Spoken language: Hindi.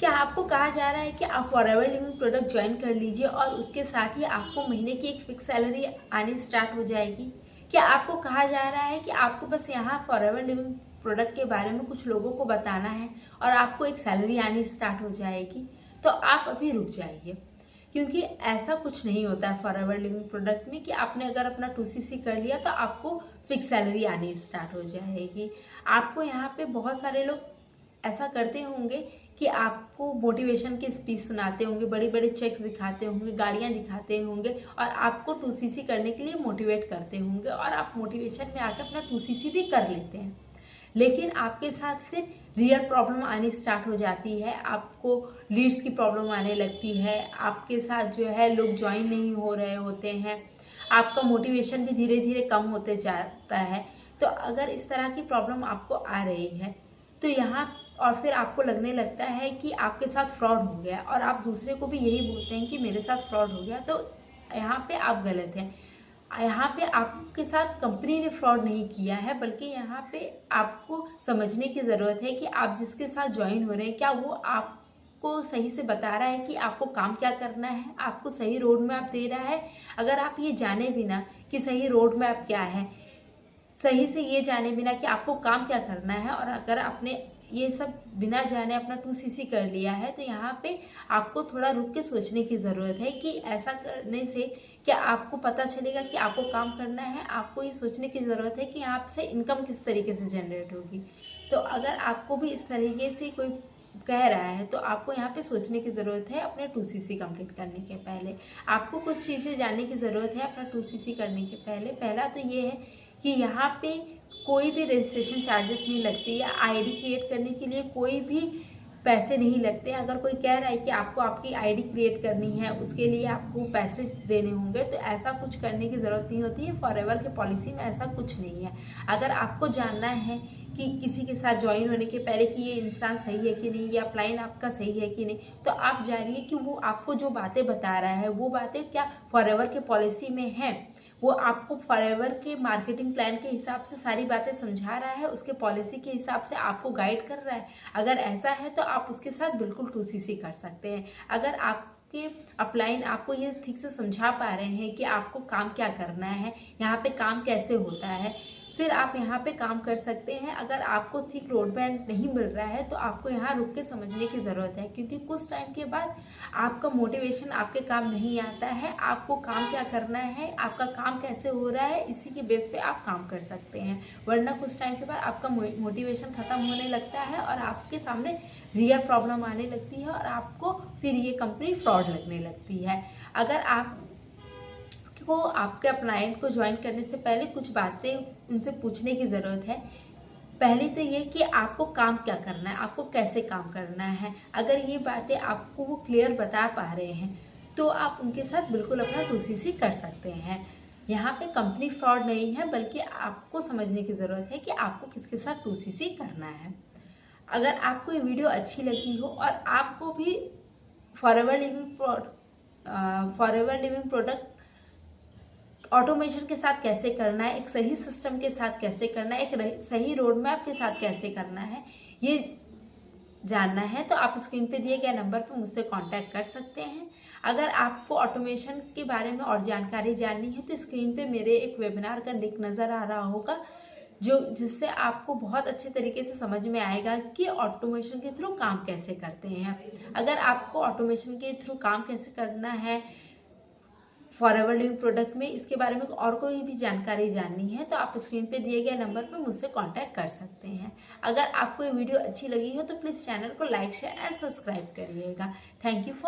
क्या आपको कहा जा रहा है कि आप फॉरएवर लिविंग प्रोडक्ट ज्वाइन कर लीजिए और उसके साथ ही आपको महीने की एक फिक्स सैलरी आनी स्टार्ट हो जाएगी? क्या आपको कहा जा रहा है कि आपको बस यहाँ फॉरएवर लिविंग प्रोडक्ट के बारे में कुछ लोगों को बताना है और आपको एक सैलरी आनी स्टार्ट हो जाएगी? तो आप अभी रुक जाइए, क्योंकि ऐसा कुछ नहीं होता है फॉरएवर लिविंग प्रोडक्ट में कि आपने अगर अपना 2CC कर लिया तो आपको फिक्स सैलरी आनी स्टार्ट हो जाएगी। आपको यहाँ पे बहुत सारे लोग ऐसा करते होंगे कि आपको मोटिवेशन की स्पीच सुनाते होंगे, बड़ी बड़ी चेक्स दिखाते होंगे, गाड़ियां दिखाते होंगे और आपको 2CC करने के लिए मोटिवेट करते होंगे और आप मोटिवेशन में आकर अपना 2CC भी कर लेते हैं। लेकिन आपके साथ फिर रियल प्रॉब्लम आनी स्टार्ट हो जाती है, आपको लीड्स की प्रॉब्लम आने लगती है, आपके साथ जो है लोग ज्वाइन नहीं हो रहे होते हैं, आपका मोटिवेशन भी धीरे धीरे कम होते जाता है। तो अगर इस तरह की प्रॉब्लम आपको आ रही है तो यहाँ और फिर आपको लगने लगता है कि आपके साथ फ्रॉड हो गया और आप दूसरे को भी यही बोलते हैं कि मेरे साथ फ्रॉड हो गया, तो यहाँ पे आप गलत हैं। यहाँ पे आपके साथ कंपनी ने फ्रॉड नहीं किया है, बल्कि यहाँ पे आपको समझने की ज़रूरत है कि आप जिसके साथ ज्वाइन हो रहे हैं क्या वो आपको सही से बता रहा है कि आपको काम क्या करना है, आपको सही रोड मैप दे रहा है। अगर आप ये जाने बिना कि सही रोड मैप क्या है, सही से ये जाने बिना कि आपको काम क्या करना है, और अगर आपने ये सब बिना जाने अपना 2CC कर लिया है, तो यहाँ पे आपको थोड़ा रुक के सोचने की ज़रूरत है कि ऐसा करने से क्या आपको पता चलेगा कि आपको काम करना है। आपको ये सोचने की ज़रूरत है कि यहाँ से इनकम किस तरीके से जनरेट होगी। तो अगर आपको भी इस तरीके से कोई कह रहा है तो आपको यहाँ पे सोचने की ज़रूरत है अपने 2CC कंप्लीट करने के पहले। आपको कुछ चीज़ें जानने की ज़रूरत है अपना 2CC करने के पहले। पहला तो ये है कि यहाँ पे कोई भी रजिस्ट्रेशन चार्जेस नहीं लगती या आईडी क्रिएट करने के लिए कोई भी पैसे नहीं लगते। अगर कोई कह रहा है कि आपको आपकी आईडी क्रिएट करनी है उसके लिए आपको पैसे देने होंगे, तो ऐसा कुछ करने की ज़रूरत नहीं होती है। फॉरएवर के पॉलिसी में ऐसा कुछ नहीं है। अगर आपको जानना है कि किसी के साथ ज्वाइन होने के पहले कि ये इंसान सही है कि नहीं, या अपलाइन आपका सही है कि नहीं, तो आप जानिए कि वो आपको जो बातें बता रहा है वो बातें क्या फॉरएवर के पॉलिसी में है। वो आपको फॉरएवर के मार्केटिंग प्लान के हिसाब से सारी बातें समझा रहा है, उसके पॉलिसी के हिसाब से आपको गाइड कर रहा है। अगर ऐसा है तो आप उसके साथ बिल्कुल 2CC कर सकते हैं। अगर आपके अपलाइन आपको ये ठीक से समझा पा रहे हैं कि आपको काम क्या करना है, यहाँ पे काम कैसे होता है, फिर आप यहाँ पे काम कर सकते हैं। अगर आपको ठीक रोड मैप नहीं मिल रहा है तो आपको यहाँ रुक के समझने की ज़रूरत है, क्योंकि कुछ टाइम के बाद आपका मोटिवेशन आपके काम नहीं आता है। आपको काम क्या करना है, आपका काम कैसे हो रहा है, इसी के बेस पे आप काम कर सकते हैं। वरना कुछ टाइम के बाद आपका मोटिवेशन ख़त्म होने लगता है और आपके सामने रियल प्रॉब्लम आने लगती है और आपको फिर ये कंपनी फ्रॉड लगने लगती है। अगर आप को आपके अपलाइंट को ज्वाइन करने से पहले कुछ बातें उनसे पूछने की ज़रूरत है। पहली तो ये कि आपको काम क्या करना है, आपको कैसे काम करना है। अगर ये बातें आपको वो क्लियर बता पा रहे हैं तो आप उनके साथ बिल्कुल अपना 2CC कर सकते हैं। यहाँ पे कंपनी फ्रॉड नहीं है, बल्कि आपको समझने की ज़रूरत है कि आपको किसके साथ 2CC करना है। अगर आपको ये वीडियो अच्छी लगी हो और आपको भी फॉरएवर लिविंग प्रोडक्ट ऑटोमेशन के साथ कैसे करना है, एक सही सिस्टम के साथ कैसे करना है, एक सही रोड मैप के साथ कैसे करना है, ये जानना है तो आप स्क्रीन पे दिए गए नंबर पर मुझसे कांटेक्ट कर सकते हैं। अगर आपको ऑटोमेशन के बारे में और जानकारी जाननी है तो स्क्रीन पे मेरे एक वेबिनार का लिंक नज़र आ रहा होगा, जिससे आपको बहुत अच्छे तरीके से समझ में आएगा कि ऑटोमेशन के थ्रू काम कैसे करते हैं। अगर आपको ऑटोमेशन के थ्रू काम कैसे करना है फॉरएवर लिविंग प्रोडक्ट में, इसके बारे में और कोई भी जानकारी जाननी है तो आप स्क्रीन पे दिए गए नंबर पर मुझसे कांटेक्ट कर सकते हैं। अगर आपको ये वीडियो अच्छी लगी हो तो प्लीज़ चैनल को लाइक शेयर एंड सब्सक्राइब करिएगा। Thank you for